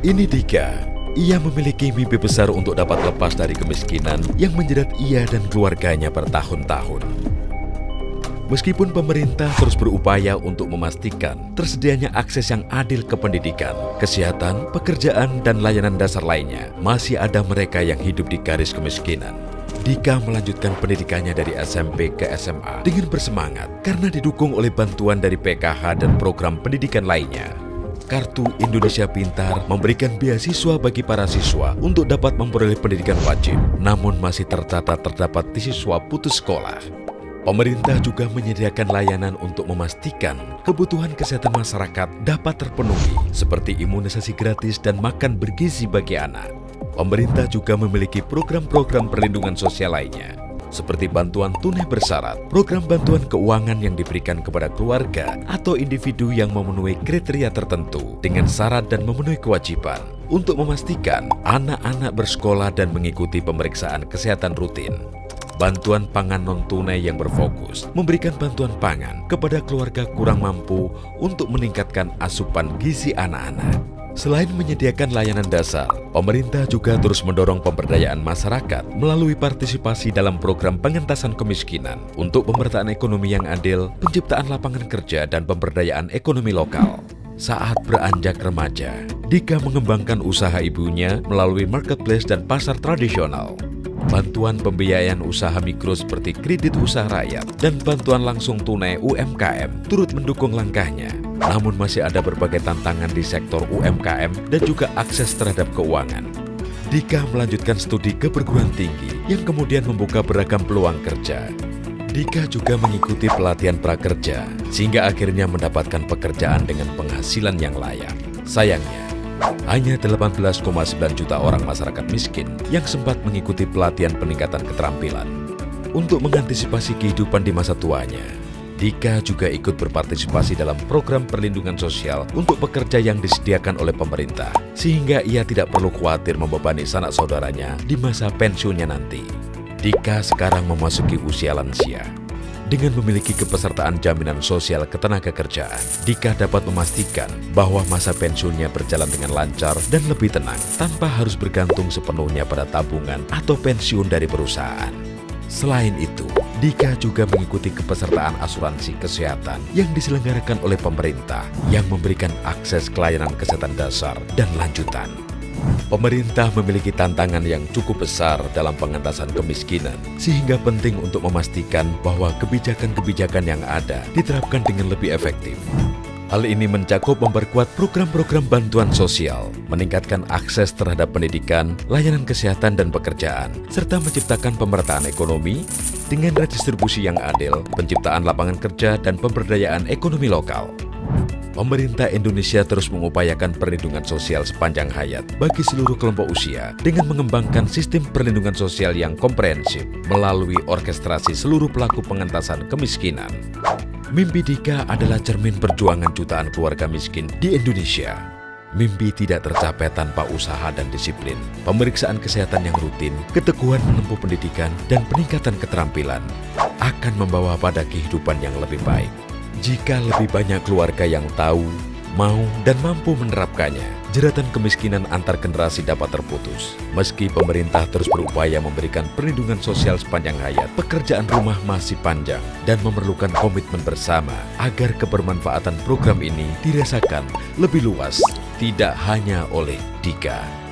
Ini Dika. Ia memiliki mimpi besar untuk dapat lepas dari kemiskinan yang menjerat ia dan keluarganya bertahun-tahun. Meskipun pemerintah terus berupaya untuk memastikan tersedianya akses yang adil ke pendidikan, kesehatan, pekerjaan, dan layanan dasar lainnya, masih ada mereka yang hidup di garis kemiskinan. Dika melanjutkan pendidikannya dari SMP ke SMA dengan bersemangat karena didukung oleh bantuan dari PKH dan program pendidikan lainnya. Kartu Indonesia Pintar memberikan beasiswa bagi para siswa untuk dapat memperoleh pendidikan wajib, namun masih tercatat terdapat siswa putus sekolah. Pemerintah juga menyediakan layanan untuk memastikan kebutuhan kesehatan masyarakat dapat terpenuhi, seperti imunisasi gratis dan makan bergizi bagi anak. Pemerintah juga memiliki program-program perlindungan sosial lainnya, seperti bantuan tunai bersyarat, program bantuan keuangan yang diberikan kepada keluarga atau individu yang memenuhi kriteria tertentu dengan syarat dan memenuhi kewajiban untuk memastikan anak-anak bersekolah dan mengikuti pemeriksaan kesehatan rutin. Bantuan pangan non-tunai yang berfokus memberikan bantuan pangan kepada keluarga kurang mampu untuk meningkatkan asupan gizi anak-anak. Selain menyediakan layanan dasar, pemerintah juga terus mendorong pemberdayaan masyarakat melalui partisipasi dalam program pengentasan kemiskinan untuk pemerataan ekonomi yang adil, penciptaan lapangan kerja, dan pemberdayaan ekonomi lokal. Saat beranjak remaja, Dika mengembangkan usaha ibunya melalui marketplace dan pasar tradisional. Bantuan pembiayaan usaha mikro seperti kredit usaha rakyat dan bantuan langsung tunai UMKM turut mendukung langkahnya. Namun masih ada berbagai tantangan di sektor UMKM dan juga akses terhadap keuangan. Dika melanjutkan studi ke perguruan tinggi yang kemudian membuka beragam peluang kerja. Dika juga mengikuti pelatihan prakerja sehingga akhirnya mendapatkan pekerjaan dengan penghasilan yang layak. Sayangnya, hanya 18,9 juta orang masyarakat miskin yang sempat mengikuti pelatihan peningkatan keterampilan. Untuk mengantisipasi kehidupan di masa tuanya, Dika juga ikut berpartisipasi dalam program perlindungan sosial untuk pekerja yang disediakan oleh pemerintah, sehingga ia tidak perlu khawatir membebani sanak saudaranya di masa pensiunnya nanti. Dika sekarang memasuki usia lansia. Dengan memiliki kepesertaan jaminan sosial ketenagakerjaan, Dika dapat memastikan bahwa masa pensiunnya berjalan dengan lancar dan lebih tenang tanpa harus bergantung sepenuhnya pada tabungan atau pensiun dari perusahaan. Selain itu, Dika juga mengikuti kepesertaan asuransi kesehatan yang diselenggarakan oleh pemerintah yang memberikan akses ke layanan kesehatan dasar dan lanjutan. Pemerintah memiliki tantangan yang cukup besar dalam pengentasan kemiskinan, sehingga penting untuk memastikan bahwa kebijakan-kebijakan yang ada diterapkan dengan lebih efektif. Hal ini mencakup memperkuat program-program bantuan sosial, meningkatkan akses terhadap pendidikan, layanan kesehatan dan pekerjaan, serta menciptakan pemerataan ekonomi dengan redistribusi yang adil, penciptaan lapangan kerja, dan pemberdayaan ekonomi lokal. Pemerintah Indonesia terus mengupayakan perlindungan sosial sepanjang hayat bagi seluruh kelompok usia dengan mengembangkan sistem perlindungan sosial yang komprehensif melalui orkestrasi seluruh pelaku pengentasan kemiskinan. Mimpi Dika adalah cermin perjuangan jutaan keluarga miskin di Indonesia. Mimpi tidak tercapai tanpa usaha dan disiplin, pemeriksaan kesehatan yang rutin, keteguhan menempuh pendidikan, dan peningkatan keterampilan akan membawa pada kehidupan yang lebih baik. Jika lebih banyak keluarga yang tahu, mau, dan mampu menerapkannya, jeratan kemiskinan antar generasi dapat terputus. Meski pemerintah terus berupaya memberikan perlindungan sosial sepanjang hayat, pekerjaan rumah masih panjang dan memerlukan komitmen bersama agar kebermanfaatan program ini dirasakan lebih luas, tidak hanya oleh Dika.